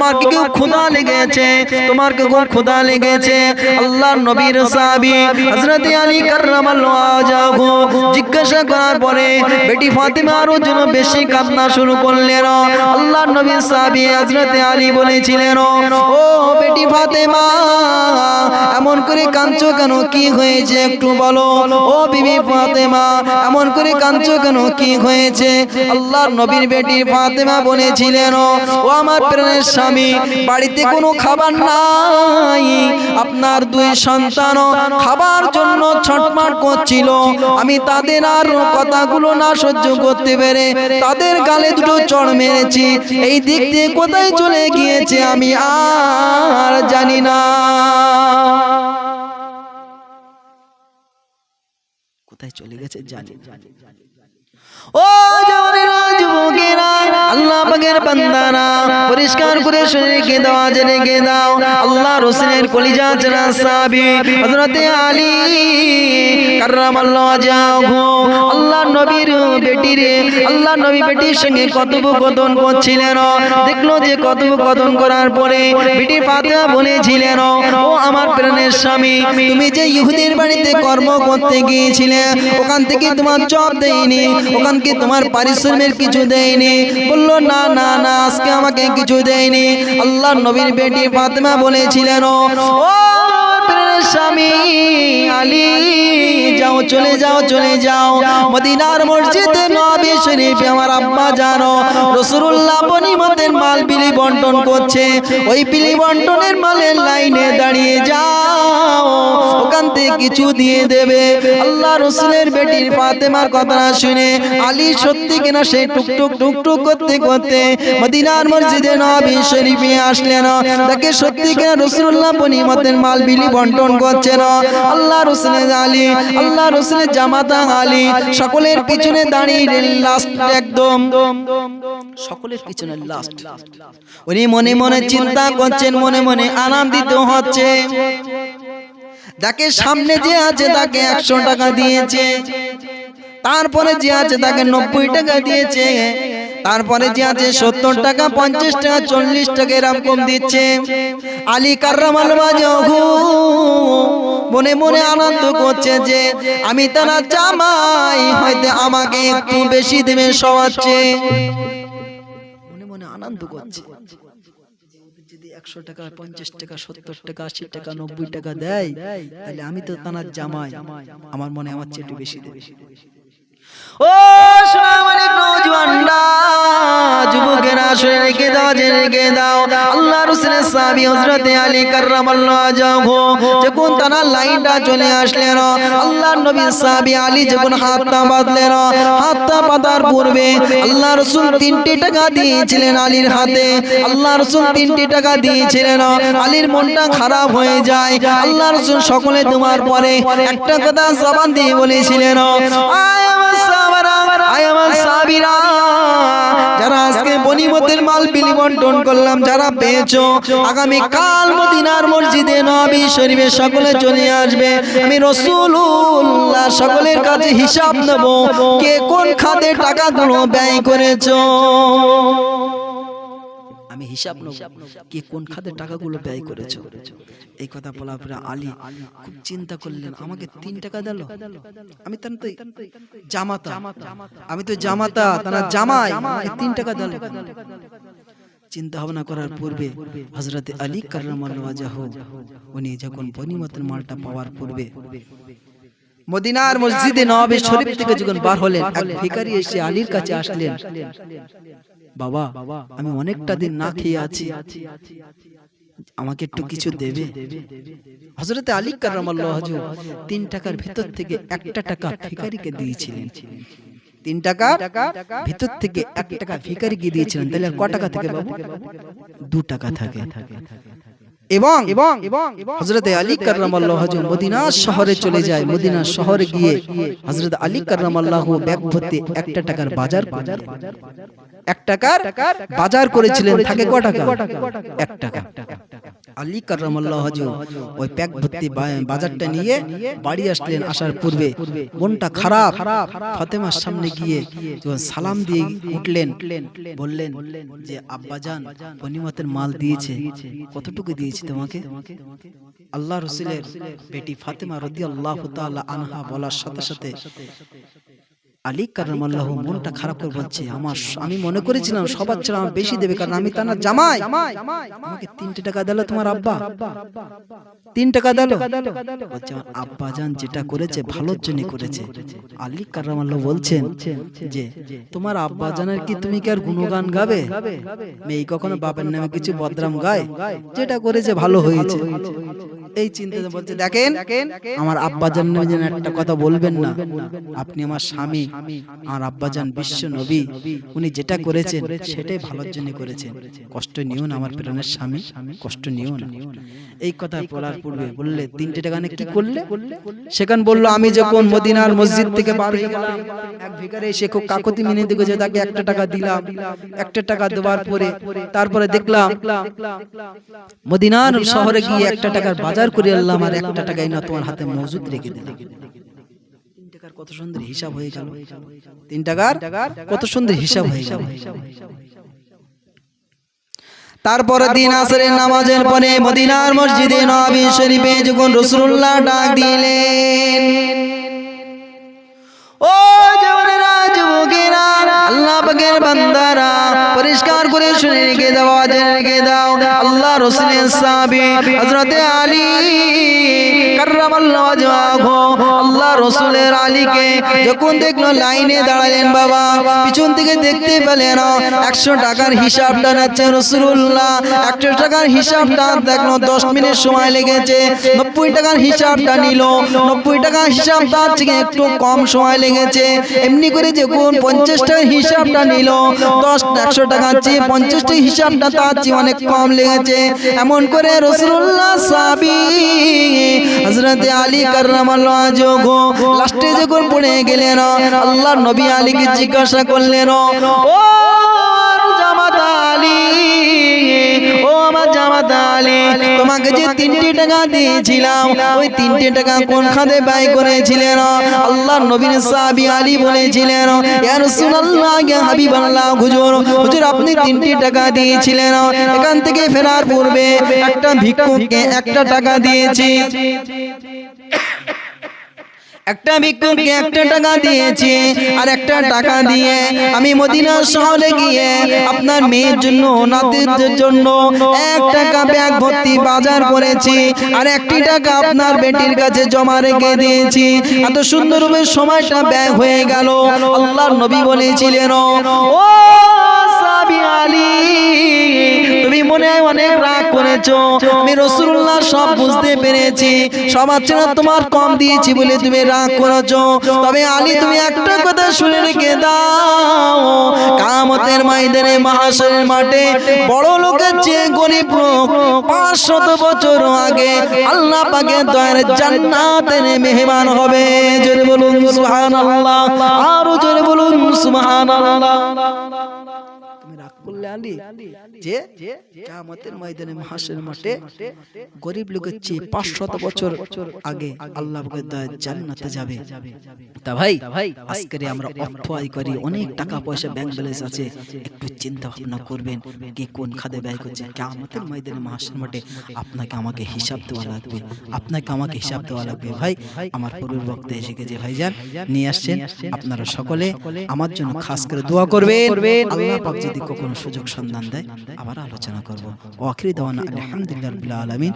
তোমার কি কেউ ক্ষুধা লেগেছে, তোমার কি খুব ক্ষুধা লেগেছে? আল্লাহর নবীর সাহাবী হযরত আলী কাররামাল্লাহু ওয়াজহু জিজ্ঞাসা করার পরে বেটি ফাতেমার জন্য বেশি কান্না শুরু করলেন। আল্লাহর নবীর সাহাবী হযরত আলী বলেছিলেন, ও বেটি ফাতেমা, এমন করে কাঁদছো কেন, কি হয়েছে একটু বলো? ও বিবি ফাতেমা, এমন করে কাঁদছো কেন, কি হয়েছে? আল্লাহর নবীর বেটি ফাতেমা বলেছিলেন, ও আমার প্রাণের স্বামী, বাড়িতে কোনো খাবার নাই, আপনার দুই সন্তান খাবার জন্য ছটফট করছিল, আমি তাদের আর কথাগুলো না সহ্য করতে পেরে তাদের গালে দুটো চড় মেরেছি, এই দিক দিয়ে কোথায় চলে গিয়েছে আমি আর জানি না। কোথায় চলে গেছে জানি। ও জওয়ানেরা, যুবকেরা, আল্লাহ পাকের বান্দারা, পরিষ্কার করে শরীরকে দাও, জেনে দাও, আল্লাহ রাসূলের কলিজা জানা সাহাবী হযরত আলী কাররামাল্লাহু ওয়াজহু আল্লাহর নবীর বেটিরে, আল্লাহর নবী বেটির সঙ্গে কথোপকথন করছিলেন। দেখলো যে কথোপকথন করার পরে বেটি ফাতেমা বলেছিলেন, ও আমার প্রাণের স্বামী, তুমি যে ইহুদির বাড়িতে কর্ম করতে গিয়েছিলে, ওখান থেকে তোমার জব দেয়নি, ওখান থেকে তোমার পারিশ্রমিক কিছু দেয়নি? বললো না না না, আজকে আমাকে কিছু দেয়নি। আল্লাহর নবীর বেটি ফাতেমা বলেছিলেন, ও স্বামী আলী, যাও, চলে যাও, চলে যাও, মদিনার মসজিদে নবী শরীফে আমার আব্বা জানো রাসূলুল্লাহ গনিমতের মাল বিলি বন্টন করছে, ওই বিলি বন্টনের মালের লাইনে দাঁড়িয়ে যাও, ওখান থেকে কিছু দিয়ে দেবে। আল্লাহ রাসূলের বেটির ফাতেমার কথা শুনে আলী সত্যি কিনা সে টুকটুক টুকটুক করতে করতে মদিনার মসজিদে নবী শরীফে আসলেন। তাকে সত্যি কিনা রাসূলুল্লাহ গনিমতের মাল বিলি বন্টন করছেন। আল্লাহ রাসূলের আলী, আল্লাহ রাসূলের জামাতা আলী সকলের পিছনে দাঁড়িয়ে লাস্ট, একদম সকলের পিছনে লাস্ট। উনি মনে মনে চিন্তা করছেন, মনে মনে আনন্দিত হচ্ছে। যাকে সামনে যে আছে তাকে 100 টাকা দিয়েছে, তারপরে যে আছে তাকে 90 টাকা দিয়েছে, তারপরে যে আছে 70 টাকা, 50 টাকা, 40 টাকা এরকম দিচ্ছে। আলী কাররামাল্লাহু ওয়াজহু মনে মনে আনন্দ করছে যে আমি তার জামাই, হয়তো আমাকে একটু বেশি দেবে সবাচ্ছে। মনে মনে আনন্দ করছে, যদি 100 টাকা, 50 টাকা, 70 টাকা, 80 টাকা, 90 টাকা দেয়, তাহলে আমি তো তার জামাই, আমার মনে আমার চেয়ে একটু বেশি দেবে। ও সোনামণি নওজওয়ানরা, যুবকেরা, শুনে রেখে দাও, জেনে রেখে দাও, আল্লাহ রাসূলের সাহাবী হযরত আলী কাররামাল্লাহু ওয়াজহু যখন তারা লাইনটা চলে আসলেন, আল্লাহর নবীর সাহাবী আলী যখন হাতটা বাঁধলেন, হাতটা বাঁধার পূর্বে আল্লাহ রাসূল 3টি টাকা দিয়েছিলেন আলীর হাতে। আল্লাহ রাসূল 3টি টাকা দিয়েছিলেন। আলীর মনটা খারাপ হয়ে যায়। আল্লাহ রাসূল সকলে তোমার পরে একটা কথা জবান দিয়ে বলেছিলেন, যারা আজকে গনিমতের মাল বিলি বন্টন করলাম, যারা পেয়েছো, আগামী কাল মদিনার মসজিদে নবী শরীফে সকলে চলে আসবে, আমি রাসূলুল্লাহ সকলের কাছে হিসাব নেব, কে কোন খাতে টাকাগুলো ব্যয় করেছো। আমি হিসাব নেব কে কোন খাতে টাকাগুলো ব্যয় করেছো। এই কথা বলার পরে আলী খুব চিন্তা করলেন, আমাকে 3 টাকা দিল, আমি তো জামাতা, আমি তো জামাতা, তারা জামাই, 3 টাকা দিল। চিন্তা ভাবনা করার পূর্বে হযরত আলী কাররামাল্লাহু ওয়াজহু উনি যখন গনিমতের মালটা পাওয়ার পূর্বে মদিনার মসজিদে নববী শরীফ থেকে যখন বার হলেন, এক ভিখারি এসে আলীর কাছে আসলেন, বাবা, আমি অনেকটা দিন না খেয়ে আছি, আমাকে একটু কিছু দেবে? হযরত আলী কাররামাল্লাহু ওয়াজহু 3 টাকার ভিতর থেকে 1 টাকা ভিখারিকে দিয়েছিলেন। 3 টাকা ভিতর থেকে 1 টাকা ভিখারিকে দিয়েছিলেন। তাহলে কত টাকা থেকে বাবু? 2 টাকা থাকে। এবং হযরত আলী কাররামাল্লাহু ওয়াজহু মদিনা শহরে চলে যায়। মদিনা শহরে গিয়ে হযরত আলী কাররামাল্লাহু ব্যাগ ভর্তি 1 টাকার বাজার, 1 টাকার বাজার করেছিলেন। থাকে কত টাকা? 1 টাকা। আলী কাররামাল্লাহু ওয়াজহু ওই প্যাক ভর্তি বাজারটা নিয়ে বাড়ি আসলেন। আসার পূর্বে মনটা খারাপ, ফাতেমার সামনে গিয়ে যখন সালাম দিয়ে উঠলেন, বললেন যে আব্বাজান গনিমতের মাল দিয়েছে, কতটুকু দিয়েছে তোমাকে? আল্লাহ রাসূলের বেটি ফাতেমা রাদিয়াল্লাহু তাআলা আনহা বলার সাথে সাথে আলী কাররামাল্লাহু মনটা খারাপ করে বলছে, আমি মনে করেছিলাম সবার চেয়ে আমার বেশি দেবে, কারণ আমি তার জামাই। আমাকে 3 টাকা দিল তোমার আব্বা, 3 টাকা দিল। বলছে আমার আব্বাজান যেটা করেছে ভালোর জন্য করেছে। আলী কাররামাল্লাহু বলছেন যে তোমার আব্বাজানের কি তুমি কি আর গুণগান গাবে? মেয়ে কখনো বাবার নামে কিছু বদনাম গায়? যেটা করেছে ভালো হয়েছে। এই চিন্তাতে বলছে দেখেন আমার আব্বাজান নামে যেন একটা কথা বলবেন না। আপনি আমার স্বামী, আমার আব্বাজান বিশ্ব নবী, উনি যেটা করেছেন সেটাই ভালোর জন্য করেছেন। কষ্ট নিও না আমার প্রাণের স্বামী, কষ্ট নিও না। এই কথা বলার পূর্বে বললে 3 টাকা কি করলে? সেখান বলল আমি যখন মদিনার মসজিদ থেকে বার হয়ে গেলাম, এক ভিখারি এসে খুব কাকুতি মিনতি করেছে, তাকে 1 টাকা দিলাম। 1 টাকা দেওয়ার পরে তারপরে দেখলাম মদিনার শহরে গিয়ে 1 টাকার বাজার করে আনলাম, আর 1 টাকাই না তোমার হাতে মজুদ রেখে দিলাম। 3 টাকার কত সুন্দর হিসাব হয়ে গেল, 3 টাকার কত সুন্দর হিসাব হয়ে গেল। তারপরে দিন আসরের নামাজের পরে মদিনার মসজিদে নববী শরীফে যখন রাসূলুল্লাহ ডাক দিলেন, ও জওয়ানেরা যুবকেরা আল্লাহ পাকের বান্দারা পরিষ্কার করে শুনে রেখে দাও, রেখে দাও। আল্লাহ রাসূলের সাহাবী হযরতে আলী কাররামাল্লাহু ওয়াজহাহু আল্লাহ রাসূলের আলীকে যখন দেখলো লাইনে দাঁড়ালেন, বাবা পিছন থেকে দেখতে পেলেন 100 টাকার হিসাবটা নিচ্ছে রাসূলুল্লাহ। 100 টাকার হিসাবটা দেখলো 10 মিনিট সময় লেগেছে। 90 টাকার হিসাবটা নিল, 90 টাকার হিসাব তার থেকে একটু কম সময় লেগেছে। এমনি করে যখন 50 টাকার হিসাবটা নিল, 100 টাকার চেয়ে 50 টাকার হিসাবটা তার চেয়ে অনেক কম লেগেছে। এমন করে রাসূলুল্লাহ সাহাবী হযরতে আলী কাররামাল্লাহু ওয়াজহু লাস্টে যখন পড়ে গেলেন, আল্লাহর নবী আলীকে জিজ্ঞাসা করলেন, ও জামাত আলী, ও আমার জামাত আলী, তোমাকে যে 3 টাকা দিয়েছিলাম ওই 3 টাকা কোন খাতে ব্যয় করেছিলেন? আল্লাহর নবীর সাহাবী আলী বলেছিলেন, ইয়া রাসূলুল্লাহ, ইয়া হাবিবাল্লাহ, হুজুর আপনি 3 টাকা দিয়েছিলেন, এখান থেকে ফেরার পূর্বে একটা ভিক্ষুককে 1 টাকা দিয়েছি, একটা ভিক্ষুককে 1 টাকা দিয়েছি, আর 1 টাকা দিয়ে আমি মদিনা শহরে গিয়ে আপনার মেয়ের জন্য, নাতির জন্য 1 টাকা ব্যাগ ভর্তি বাজার করেছি, আর 1 টাকা আপনার বেটির কাছে জমা রেখে দিয়েছি। এত সুন্দরভাবে সময়টা ব্যয় হয়ে গেল। আল্লাহর নবী বলেছিলেন, ও সাহাবী আলী, তুমি মনে হয় অনেক রাগ করেছো, আমি রাসূলুল্লাহ সব বুঝতে পেরেছি, সবার চেয়ে তোমার কম দিয়েছি বলে তুমি রাগ করেছো। তবে আলী তুমি একটা কথা শুনে রেখে দাও, কিয়ামতের ময়দানে মাহশরের মাঠে বড় লোকের চেয়ে গরীব লোক 500 বছর আগে আল্লাহ পাকের দয়ার জান্নাতের মেহমান হবে। জোরে বলুন সুবহানাল্লাহ, আরো জোরে বলুন সুবহানাল্লাহ। তুমি রাগ করলে আলী যে কিয়ামতের ময়দানে মাহশরের মাঠে গরীব লোকের চেয়ে 500 বছর আগে আল্লাহ পাকের দয়ায় জান্নাতে যাবে। তা ভাই আজকে আমরা অর্থ আয় করি, অনেক টাকা পয়সা ব্যাংক ব্যালেন্স আছে, একটু চিন্তা ভাবনা করবেন কে কোন খাতে ব্যয় করছে। কিয়ামতের ময়দানে মাহশরের মাঠে আপনাকে আমাকে হিসাব দেওয়া লাগবে, আপনাকে আমাকে হিসাব দেওয়া লাগবে। ভাই আমার পূর্বের বক্তা এসে গেছে, ভাইজান নিয়ে আসছেন, আপনারা সকলে আমার জন্য খাস করে দোয়া করবেন। আল্লাহ পাক যদি কখনো সুযোগ সন্ধান দেয় আবার আলোচনা করব। ওয়া আখিরি দাওয়ানা আলহামদুলিল্লাহি রাব্বিল আলামিন।